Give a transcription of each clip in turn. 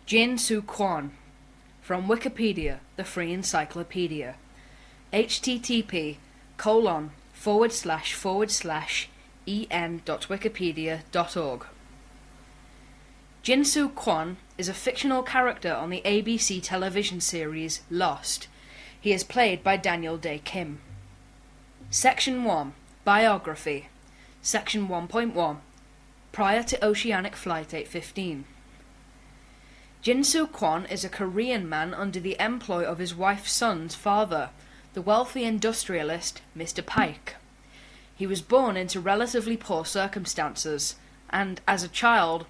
Jin-Soo Kwon, from Wikipedia, the free encyclopedia. http://en.wikipedia.org. Jin-Soo Kwon is a fictional character on the ABC television series Lost. He is played by Daniel Dae Kim. Section 1. Biography. Section 1.1. Prior to Oceanic Flight 815. Jin-Soo Kwon is a Korean man under the employ of his wife's son's father, the wealthy industrialist Mr. Pike. He was born into relatively poor circumstances, and, as a child,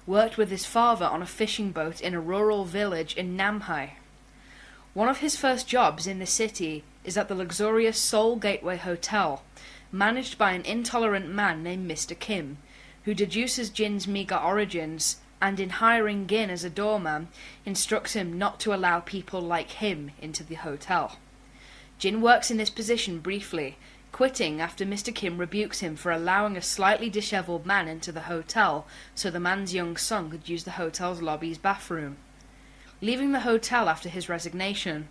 worked with his father on a fishing boat in a rural village in Namhae. One of his first jobs in the city is at the luxurious Seoul Gateway Hotel, managed by an intolerant man named Mr. Kim, who deduces Jin's meager origins and, in hiring Gin as a doorman, instructs him not to allow people like him into the hotel. Jin works in this position briefly, quitting after Mr. Kim rebukes him for allowing a slightly dishevelled man into the hotel so the man's young son could use the hotel's lobby's bathroom. Leaving the hotel after his resignation,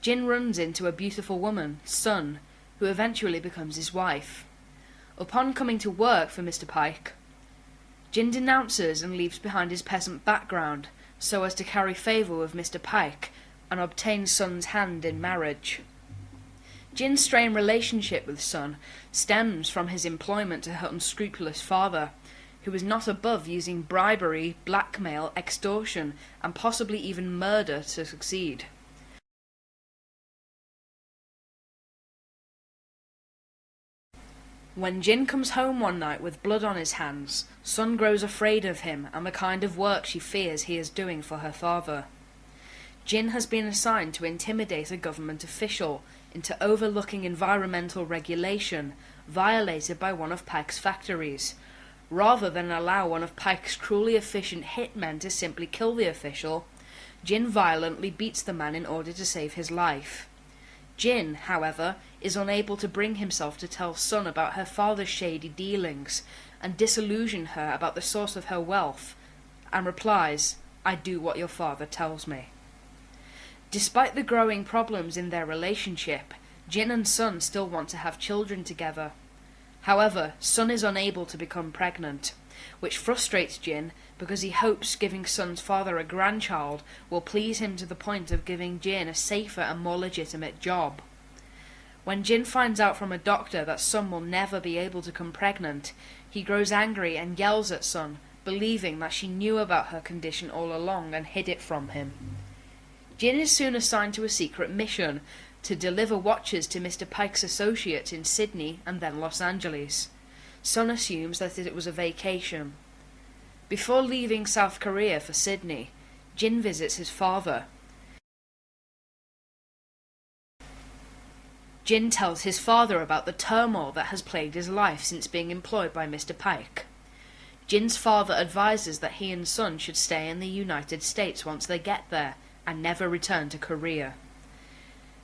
Jin runs into a beautiful woman, Sun, who eventually becomes his wife. Upon coming to work for Mr. Pike, Jin denounces and leaves behind his peasant background so as to carry favour with Mr. Pike and obtain Sun's hand in marriage. Jin's strained relationship with Sun stems from his employment to her unscrupulous father, who is not above using bribery, blackmail, extortion, and possibly even murder to succeed. When Jin comes home one night with blood on his hands, Sun grows afraid of him and the kind of work she fears he is doing for her father. Jin has been assigned to intimidate a government official into overlooking environmental regulation violated by one of Pike's factories, rather than allow one of Pike's cruelly efficient hitmen to simply kill the official. Jin violently beats the man in order to save his life. Jin, however, is unable to bring himself to tell Sun about her father's shady dealings and disillusion her about the source of her wealth, and replies, "I do what your father tells me." Despite the growing problems in their relationship, Jin and Sun still want to have children together. However, Sun is unable to become pregnant, which frustrates Jin because he hopes giving Sun's father a grandchild will please him to the point of giving Jin a safer and more legitimate job. When Jin finds out from a doctor that Sun will never be able to become pregnant, he grows angry and yells at Sun, believing that she knew about her condition all along and hid it from him. Jin is soon assigned to a secret mission to deliver watches to Mr. Pike's associates in Sydney and then Los Angeles. Sun assumes that it was a vacation. Before leaving South Korea for Sydney, Jin visits his father. Jin tells his father about the turmoil that has plagued his life since being employed by Mr. Pike. Jin's father advises that he and Sun should stay in the United States once they get there, and never return to Korea.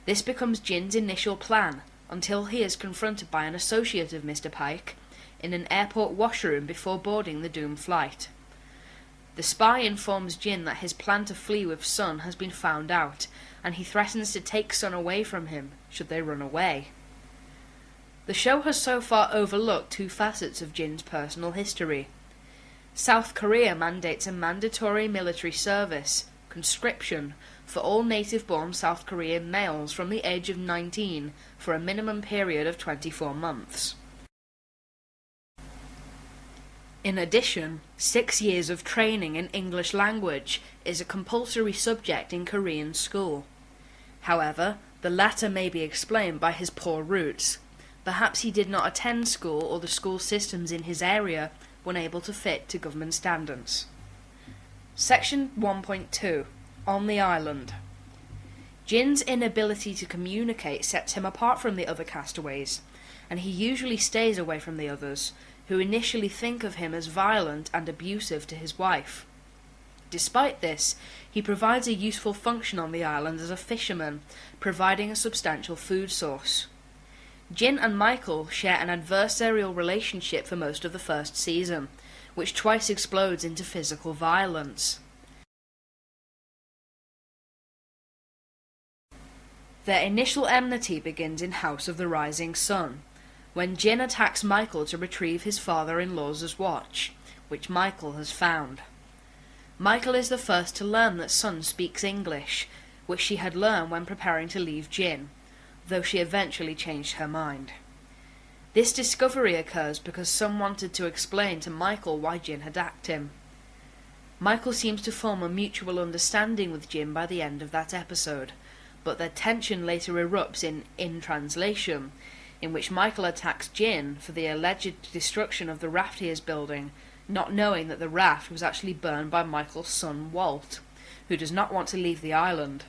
This becomes Jin's initial plan, until he is confronted by an associate of Mr. Pike in an airport washroom before boarding the doomed flight. The spy informs Jin that his plan to flee with Sun has been found out, and he threatens to take Sun away from him should they run away. The show has so far overlooked two facets of Jin's personal history. South Korea mandates a mandatory military service, conscription, for all native-born South Korean males from the age of 19 for a minimum period of 24 months. In addition, 6 years of training in English language is a compulsory subject in Korean school. However, the latter may be explained by his poor roots. Perhaps he did not attend school, or the school systems in his area were unable to fit to government standards. Section 1.2. On the island. Jin's inability to communicate sets him apart from the other castaways, and he usually stays away from the others, who initially think of him as violent and abusive to his wife. Despite this, he provides a useful function on the island as a fisherman, providing a substantial food source. Jin and Michael share an adversarial relationship for most of the first season, which twice explodes into physical violence. Their initial enmity begins in House of the Rising Sun, when Jin attacks Michael to retrieve his father-in-law's watch, which Michael has found. Michael is the first to learn that Sun speaks English, which she had learned when preparing to leave Jin, though she eventually changed her mind. This discovery occurs because Sun wanted to explain to Michael why Jin had attacked him. Michael seems to form a mutual understanding with Jin by the end of that episode, but their tension later erupts in Translation, in which Michael attacks Jin for the alleged destruction of the raft he is building, not knowing that the raft was actually burned by Michael's son Walt, who does not want to leave the island.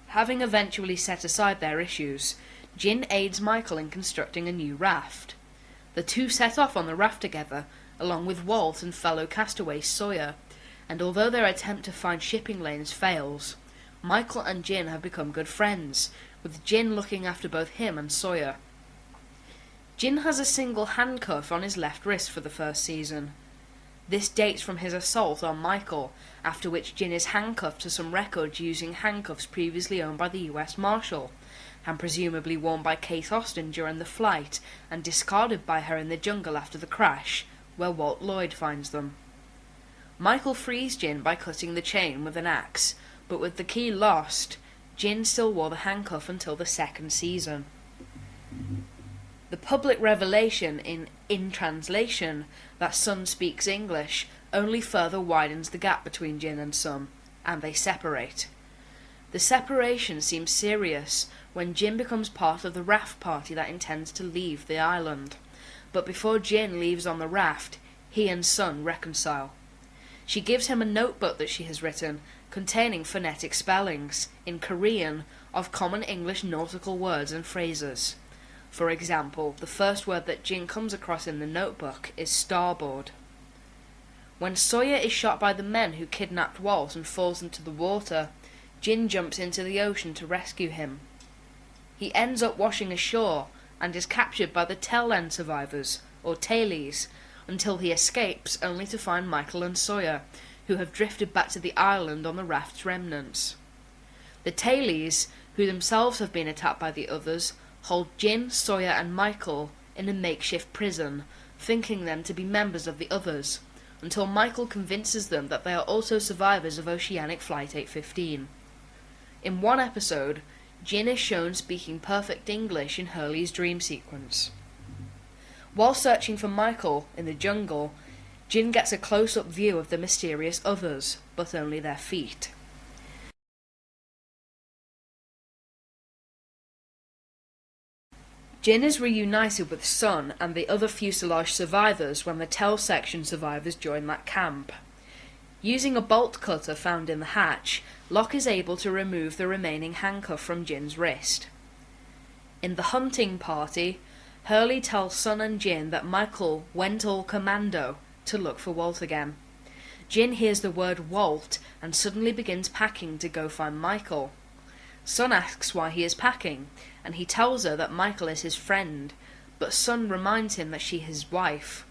Having eventually set aside their issues, Jin aids Michael in constructing a new raft. The two set off on the raft together, along with Walt and fellow castaway Sawyer, and although their attempt to find shipping lanes fails, Michael and Jin have become good friends, with Jin looking after both him and Sawyer. Jin has a single handcuff on his left wrist for the first season. This dates from his assault on Michael, after which Jin is handcuffed to some records using handcuffs previously owned by the US Marshal, and presumably worn by Kate Austen during the flight and discarded by her in the jungle after the crash, where Walt Lloyd finds them. Michael frees Jin by cutting the chain with an axe, but with the key lost, Jin still wore the handcuff until the second season. The public revelation in Translation that Sun speaks English only further widens the gap between Jin and Sun, and they separate. The separation seems serious when Jin becomes part of the raft party that intends to leave the island, but before Jin leaves on the raft, he and Sun reconcile. She gives him a notebook that she has written, containing phonetic spellings, in Korean, of common English nautical words and phrases. For example, the first word that Jin comes across in the notebook is starboard. When Sawyer is shot by the men who kidnapped Walt and falls into the water, Jin jumps into the ocean to rescue him. He ends up washing ashore and is captured by the tail end survivors, or tailies, until he escapes only to find Michael and Sawyer, who have drifted back to the island on the raft's remnants. The tailies, who themselves have been attacked by the others, hold Jin, Sawyer and Michael in a makeshift prison, thinking them to be members of the others, until Michael convinces them that they are also survivors of Oceanic Flight 815. In one episode, Jin is shown speaking perfect English in Hurley's dream sequence. While searching for Michael in the jungle, Jin gets a close-up view of the mysterious others, but only their feet. Jin is reunited with Sun and the other fuselage survivors when the tail section survivors join that camp. Using a bolt cutter found in the hatch, Locke is able to remove the remaining handcuff from Jin's wrist. In the hunting party, Hurley tells Sun and Jin that Michael went all commando to look for Walt again. Jin hears the word Walt and suddenly begins packing to go find Michael. Sun asks why he is packing, and he tells her that Michael is his friend, but Sun reminds him that she is his wife.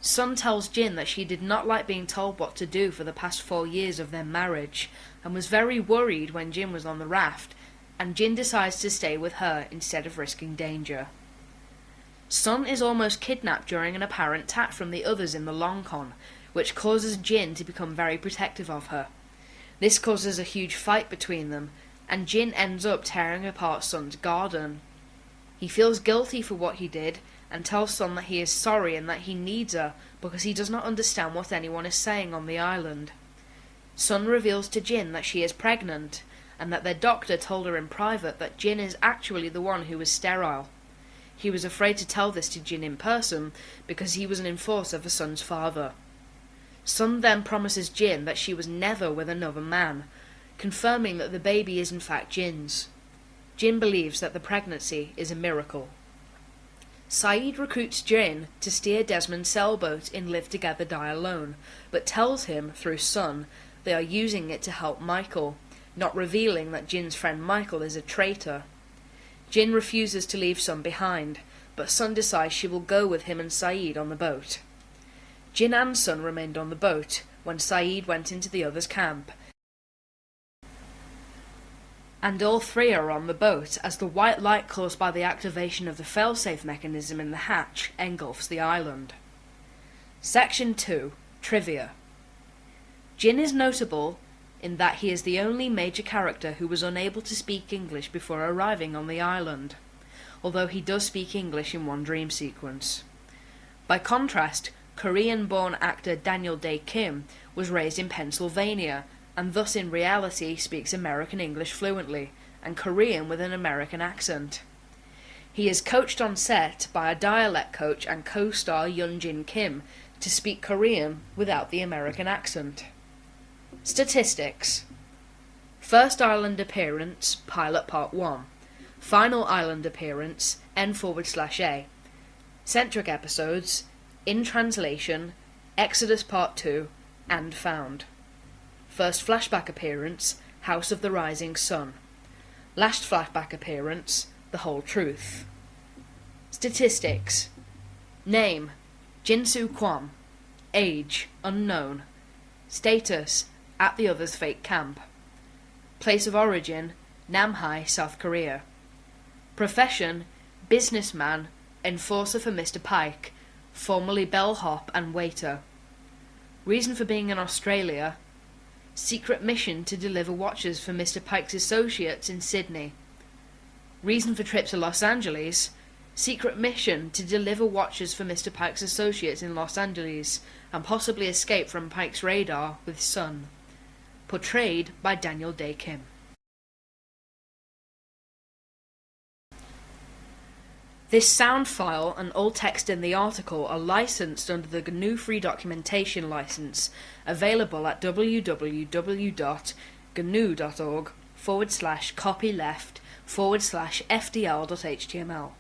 Sun tells Jin that she did not like being told what to do for the past 4 years of their marriage, and was very worried when Jin was on the raft, and Jin decides to stay with her instead of risking danger. Sun is almost kidnapped during an apparent attack from the others in the long con, which causes Jin to become very protective of her. This causes a huge fight between them, and Jin ends up tearing apart Sun's garden. He feels guilty for what he did, and tells Sun that he is sorry and that he needs her because he does not understand what anyone is saying on the island. Sun reveals to Jin that she is pregnant, and that their doctor told her in private that Jin is actually the one who is sterile. He was afraid to tell this to Jin in person because he was an enforcer for Sun's father. Sun then promises Jin that she was never with another man, confirming that the baby is in fact Jin's. Jin believes that the pregnancy is a miracle. Saeed recruits Jin to steer Desmond's sailboat in Live Together Die Alone, but tells him, through Sun, they are using it to help Michael, not revealing that Jin's friend Michael is a traitor. Jin refuses to leave Sun behind, but Sun decides she will go with him and Saeed on the boat. Jin and Sun remained on the boat when Saeed went into the others' camp. and all three are on the boat as the white light caused by the activation of the failsafe mechanism in the hatch engulfs the island. Section 2. Trivia. Jin is notable in that he is the only major character who was unable to speak English before arriving on the island, although he does speak English in one dream sequence. By contrast, Korean-born actor Daniel Dae Kim was raised in Pennsylvania, and thus in reality speaks American English fluently, and Korean with an American accent. He is coached on set by a dialect coach and co-star Yoon-Jin Kim to speak Korean without the American accent. Statistics. First island appearance, Pilot Part 1. Final island appearance, N/A. Centric episodes, In Translation, Exodus Part 2, and Found. First flashback appearance, House of the Rising Sun. Last flashback appearance, The Whole Truth. Statistics. Name, Jin-Soo Kwon. Age, unknown. Status, at the other's fake camp. Place of origin, Namhae, South Korea. Profession, businessman, enforcer for Mr. Pike, formerly bellhop and waiter. Reason for being in Australia, secret mission to deliver watches for Mr. Pike's associates in Sydney. Reason for trip to Los Angeles, secret mission to deliver watches for Mr. Pike's associates in Los Angeles and possibly escape from Pike's radar with Sun. Portrayed by Daniel Dae Kim. This sound file and all text in the article are licensed under the GNU Free Documentation License, available at www.gnu.org/copyleft/FDL.html.